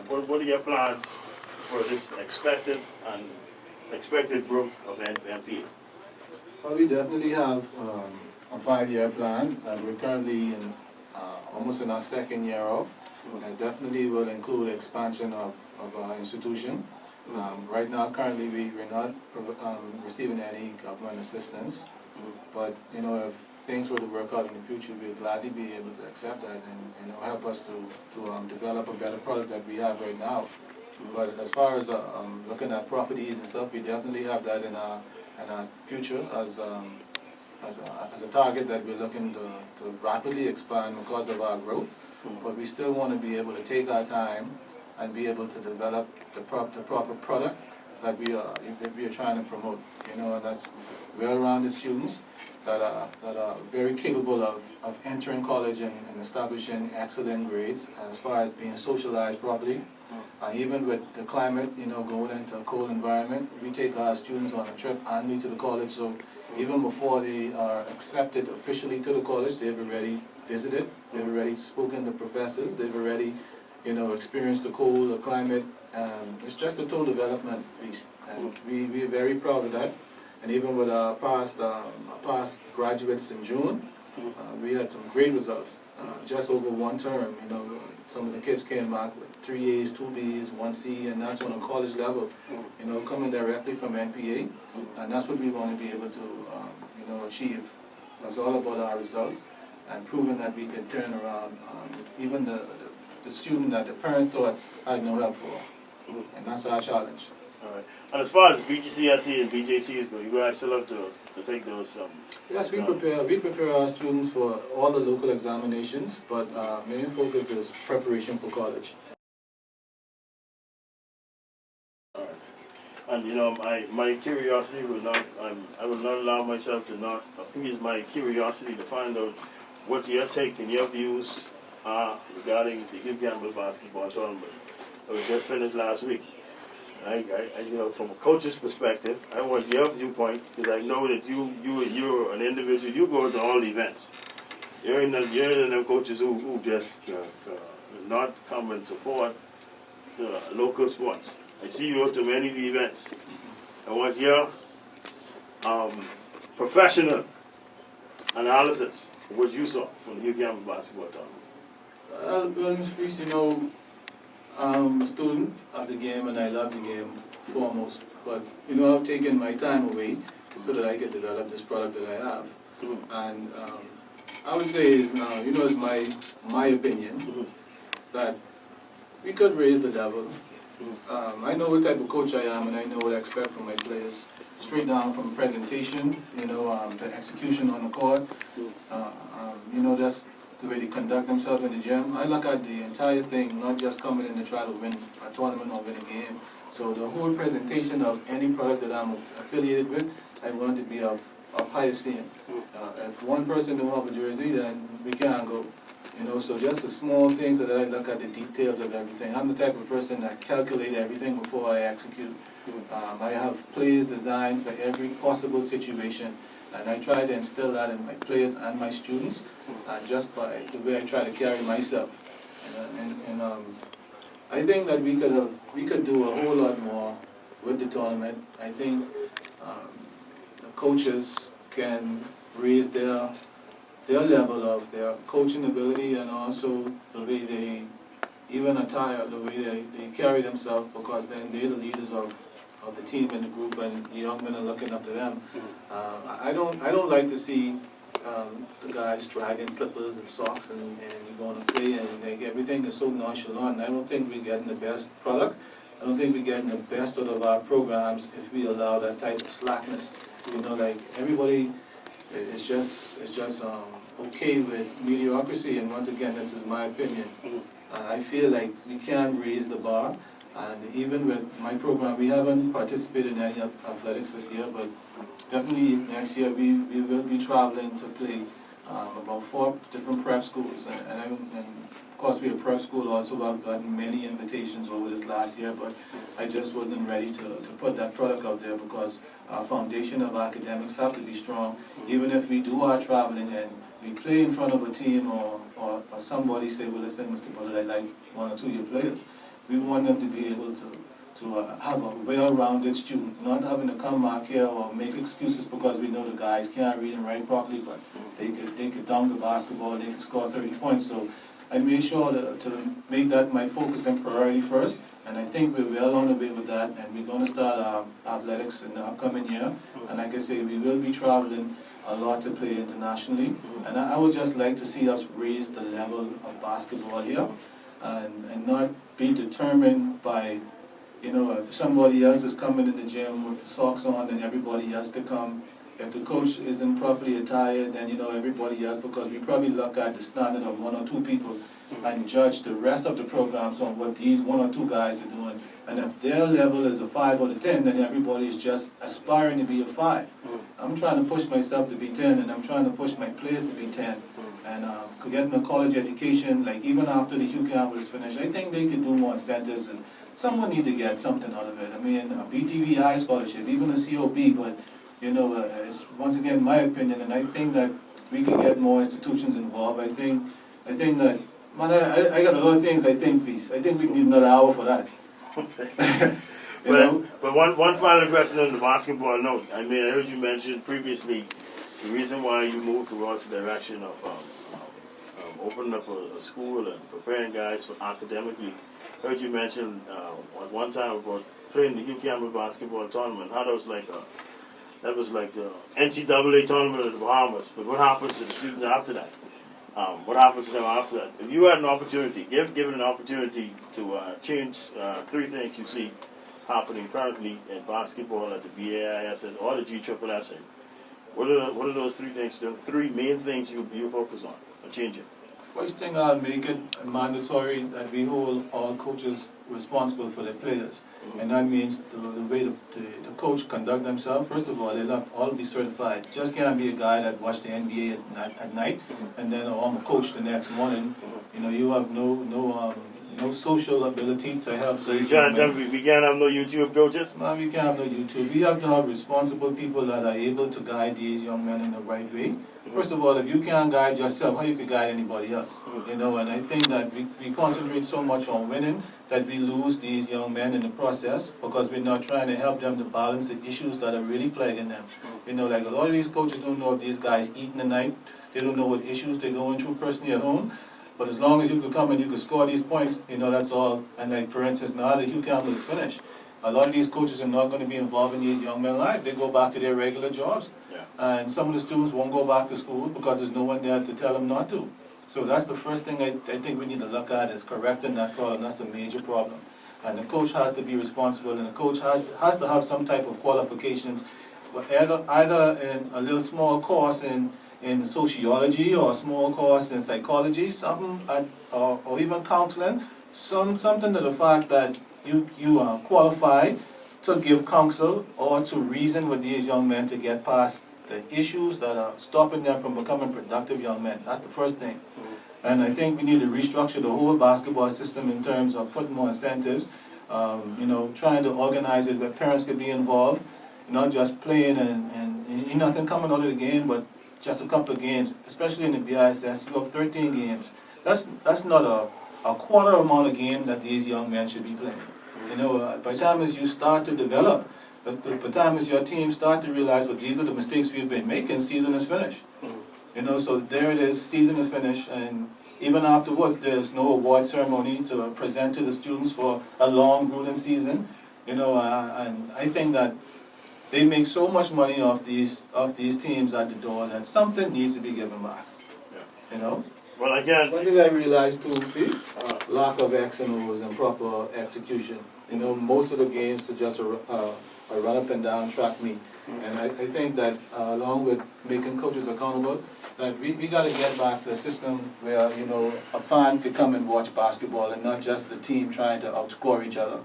What are your plans for this expected growth of NPA? Well, we definitely have a 5-year plan, and we're currently in almost in our second year of, and definitely will include expansion of our institution. Right now, currently, we're not receiving any government assistance, but you know, if things were to work out in the future, we'd gladly be able to accept that and help us to develop a better product that we have right now. But as far as looking at properties and stuff, we definitely have that in our future as a target that we're looking to rapidly expand because of our growth. But we still want to be able to take our time and be able to develop the proper product that we are trying to promote. You know, and that's well-rounded students that are very capable of entering college and establishing excellent grades as far as being socialized properly. Even with the climate, you know, going into a cold environment, we take our students on a trip annually to the college. So even before they are accepted officially to the college, they've already visited, they've already spoken to professors, they've already, you know, experienced the cold, the climate. It's just a total development piece, and we are very proud of that. And even with our past graduates in June, we had some great results. Just over one term, you know, some of the kids came back with 3 A's, 2 B's, 1 C, and that's on a college level, you know, coming directly from NPA. And that's what we want to be able to, you know, achieve. That's all about our results and proving that we can turn around even the student that the parent thought had no help for. And that's our challenge. All right. And as far as BGCSE and BJCs go, you guys still have to take those? Yes, we prepare our students for all the local examinations, but main focus is preparation for college. All right. And you know, my curiosity will not, I will not allow myself to not appease my curiosity to find out what your take and your views are regarding the Hugh Campbell basketball tournament that was just finished last week. You know, from a coach's perspective, I want your viewpoint because I know that you're an individual. You go to all events. You're in them coaches who just not come and support the local sports. I see you go to many of the events. I want your professional analysis of what you saw from the Hugh Campbell basketball tournament. Well, Mr. Feaset, you know, I'm a student of the game and I love the game foremost, but you know, I've taken my time away so that I can develop this product that I have. And I would say is now, you know, it's my opinion that we could raise the level. I know what type of coach I am and I know what I expect from my players, straight down from presentation, you know, the execution on the court, you know, just the way they conduct themselves in the gym. I look at the entire thing, not just coming in to try to win a tournament or win a game. So the whole presentation of any product that I'm affiliated with, I want it to be of high esteem. If one person don't have a jersey, then we can't go. You know, so just the small things that I look at the details of everything. I'm the type of person that calculate everything before I execute. I have plays designed for every possible situation. And I try to instill that in my players and my students, just by the way I try to carry myself. And I think that we could do a whole lot more with the tournament. I think the coaches can raise their level of their coaching ability and also the way they even attire, the way they carry themselves, because then they're the leaders of the team and the group, and the young men are looking up to them. I don't like to see the guys dragging slippers and socks and you're going to play and like, everything is so nonchalant. I don't think we're getting the best product. I don't think we're getting the best out of our programs if we allow that type of slackness. You know, like everybody is just okay with mediocrity, and once again, this is my opinion. I feel like we can raise the bar. And even with my program, we haven't participated in any athletics this year, but definitely next year we will be traveling to play about 4 different prep schools. And of course, we're a prep school also. I've gotten many invitations over this last year, but I just wasn't ready to put that product out there because our foundation of academics have to be strong. Even if we do our traveling and we play in front of a team or somebody say, well, listen, Mr. Bullard, I like 1 or 2 of your players. We want them to be able to have a well-rounded student, not having to come back here or make excuses because we know the guys can't read and write properly, but they could dunk the basketball, they could score 30 points. So I made sure to make that my focus and priority first, and I think we're well on the way with that, and we're going to start athletics in the upcoming year. And like I say, we will be traveling a lot to play internationally, and I would just like to see us raise the level of basketball here, and not be determined by, you know, if somebody else is coming in the gym with the socks on, then everybody else could come. If the coach isn't properly attired, then, you know, everybody else, because we probably look at the standard of one or two people and judge the rest of the programs on what these one or two guys are doing. And if their level is a 5 or a 10, then everybody's just aspiring to be a 5. I'm trying to push myself to be 10, and I'm trying to push my players to be 10. And getting a college education, like even after the Hugh Campbell is finished, I think they could do more incentives, and someone need to get something out of it. I mean, a BTVI scholarship, even a COB, but you know, it's once again my opinion, and I think that we can get more institutions involved. I think that, man, I got a lot of things I think, Feast. I think we need another hour for that. Okay. But one final question on the basketball note. I mean, I heard you mention previously the reason why you moved towards the direction of opening up a school and preparing guys for academically. I heard you mention at one time about playing the Hugh Campbell basketball tournament. How that was like the NCAA tournament of the Bahamas. But what happens to the students after that? What happens to them after that? If you had an opportunity, given an opportunity to change 3 things you see happening currently in basketball at the BAISS or the GSSSA, what are those 3 things? The 3 main things you focus on changing? First thing, I'll make it mandatory that we hold all coaches responsible for their players. And that means the way the coach conduct themselves. First of all, they'll have to all be certified. Just can't be a guy that watch the NBA at night and then I'm a coach the next morning. You know, you have no social ability to help. So we can't have no YouTube coaches? No, we can't have no YouTube. We have to have responsible people that are able to guide these young men in the right way. First of all, if you can't guide yourself, how you could guide anybody else? You know, and I think that we concentrate so much on winning that we lose these young men in the process because we're not trying to help them to balance the issues that are really plaguing them. You know, like a lot of these coaches don't know if these guys eat in the night. They don't know what issues they're going through personally at home. But as long as you could come and you could score these points, you know, that's all. And like, for instance, now that Hugh Campbell is finished, a lot of these coaches are not going to be involved in these young men's lives. They go back to their regular jobs. Yeah. And some of the students won't go back to school because there's no one there to tell them not to. So that's the first thing I think we need to look at is correcting that problem. That's a major problem. And the coach has to be responsible, and the coach has to have some type of qualifications, either in a little small course in sociology or a small course in psychology, something or even counseling, something to the fact that you are qualified to give counsel or to reason with these young men to get past the issues that are stopping them from becoming productive young men. That's the first thing. And I think we need to restructure the whole basketball system in terms of putting more incentives, you know, trying to organize it where parents could be involved, not just playing and nothing coming out of the game, but just a couple of games, especially in the BISS. You have 13 games. That's not a quarter amount of game that these young men should be playing. You know, by the time as you start to develop, by the time as your team start to realize, well, these are the mistakes we've been making, season is finished. You know, so there it is, season is finished, and even afterwards, there's no award ceremony to present to the students for a long, grueling season. You know, and I think that they make so much money off these teams at the door that something needs to be given back. Yeah. You know. Well, again, what did I realize too, please? Lack of X and O's and proper execution. You know, most of the games are just a run up and down track meet. And I think that along with making coaches accountable, that we got to get back to a system where, you know, a fan could come and watch basketball and not just the team trying to outscore each other.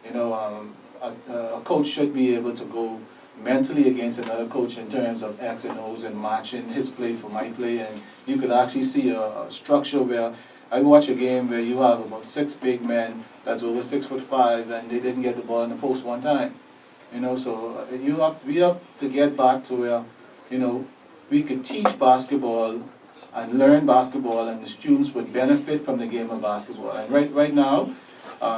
You know, a coach should be able to go mentally against another coach in terms of X and O's and matching his play for my play, and you could actually see a structure where I watch a game where you have about 6 big men that's over 6'5" and they didn't get the ball in the post one time. You know, so we have to get back to where, you know, we could teach basketball and learn basketball, and the students would benefit from the game of basketball. And right now,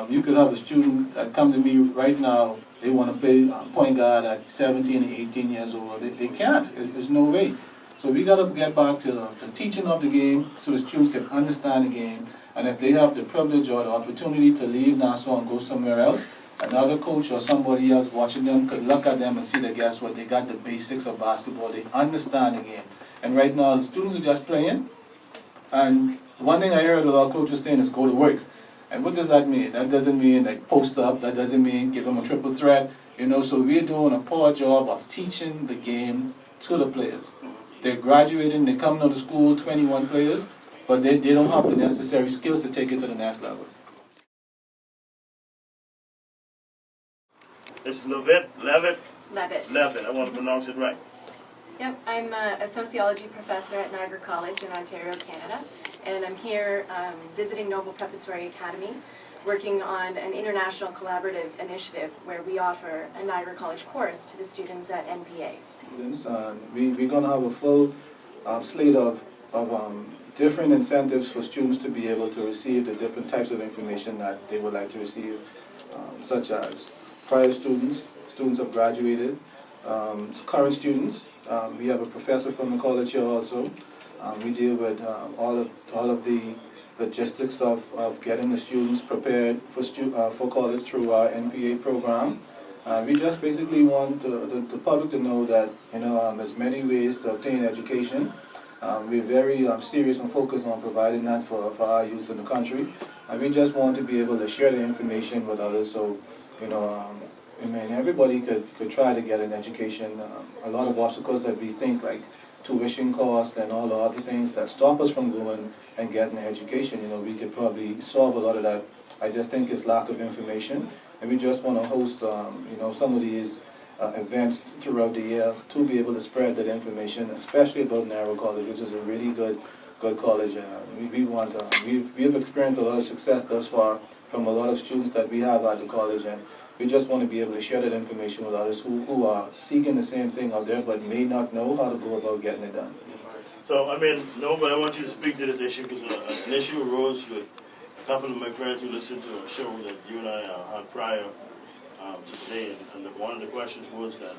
You could have a student that come to me right now, they want to play point guard at 17 and 18 years old. They can't. There's no way. So we got to get back to the teaching of the game so the students can understand the game. And if they have the privilege or the opportunity to leave Nassau and go somewhere else, another coach or somebody else watching them could look at them and see that, guess what, they got the basics of basketball. They understand the game. And right now the students are just playing. And one thing I heard a lot of coaches saying is go to work. And what does that mean? That doesn't mean like post up. That doesn't mean give them a triple threat. So we're doing a poor job of teaching the game to the players. They're graduating, they're coming out of school, 21 players, but they don't have the necessary skills to take it to the next level. It's Levitt. Levitt. I want to pronounce it right. Yep, I'm a sociology professor at Niagara College in Ontario, Canada, and I'm here visiting Noble Preparatory Academy, working on an international collaborative initiative where we offer a Niagara College course to the students at NPA. We're going to have a full slate of different incentives for students to be able to receive the different types of information that they would like to receive, such as prior students, students who have graduated, current students. We have a professor from the college here also. We deal with all of the logistics of getting the students prepared for college through our NPA program. We just basically want the public to know that there's many ways to obtain education. We're very serious and focused on providing that for our youth in the country. And we just want to be able to share the information with others so everybody could try to get an education. A lot of obstacles that we think like tuition cost and all the other things that stop us from going and getting an education, we could probably solve a lot of that. I just think it's lack of information. And we just want to host, some of these events throughout the year to be able to spread that information, especially about Niagara College, which is a really good college. We have experienced a lot of success thus far from a lot of students that we have at the college, and we just want to be able to share that information with others who are seeking the same thing out there but may not know how to go about getting it done. So, but I want you to speak to this issue because an issue arose with a couple of my friends who listened to a show that you and I had prior to today, and one of the questions was that,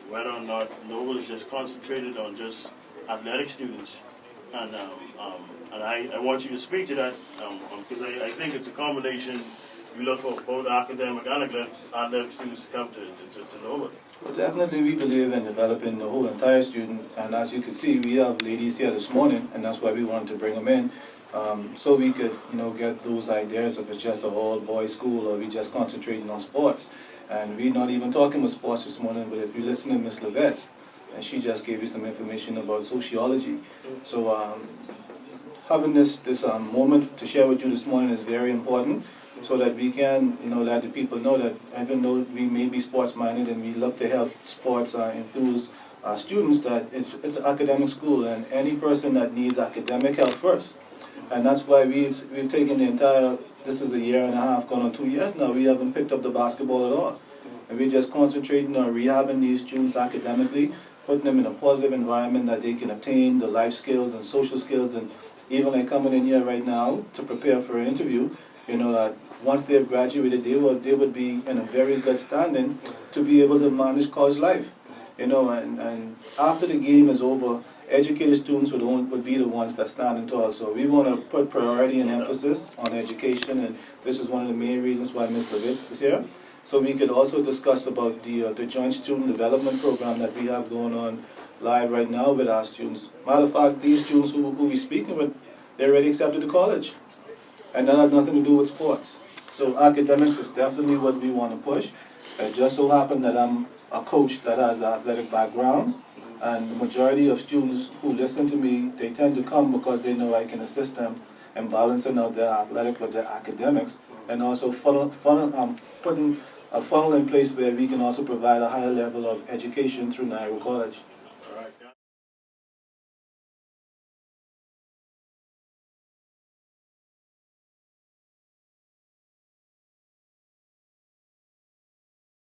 whether or not Noble is just concentrated on just athletic students, and I want you to speak to that because I think it's a combination. We look for both academic and athletic students to come to Noble. Well, definitely we believe in developing the whole entire student, and as you can see, we have ladies here this morning, and that's why we wanted to bring them in, so we could, get those ideas if it's just a all-boys school or we just concentrating on sports. And we're not even talking about sports this morning, but if you listen to Ms. Levitt, and she just gave you some information about sociology. So having this moment to share with you this morning is very important, so that we can, let the people know that even though we may be sports-minded and we love to help sports enthuse students, that it's an academic school, and any person that needs academic help first. And that's why we've taken the entire, this is a year and a half, going on 2 years now, we haven't picked up the basketball at all. And we're just concentrating on rehabbing these students academically, putting them in a positive environment that they can obtain the life skills and social skills, and even like coming in here right now to prepare for an interview, that once they've graduated, they would be in a very good standing to be able to manage college life. And after the game is over, educated students would be the ones that stand tall. So we want to put priority and emphasis on education, and this is one of the main reasons why Mr. Feaset is here. So we could also discuss about the joint student development program that we have going on live right now with our students. Matter of fact, these students who we're speaking with, they already accepted the college, and that has nothing to do with sports. So academics is definitely what we want to push. It just so happened that I'm a coach that has an athletic background, and the majority of students who listen to me, they tend to come because they know I can assist them in balancing out their athletic with their academics, and also putting a funnel in place where we can also provide a higher level of education through Niagara College.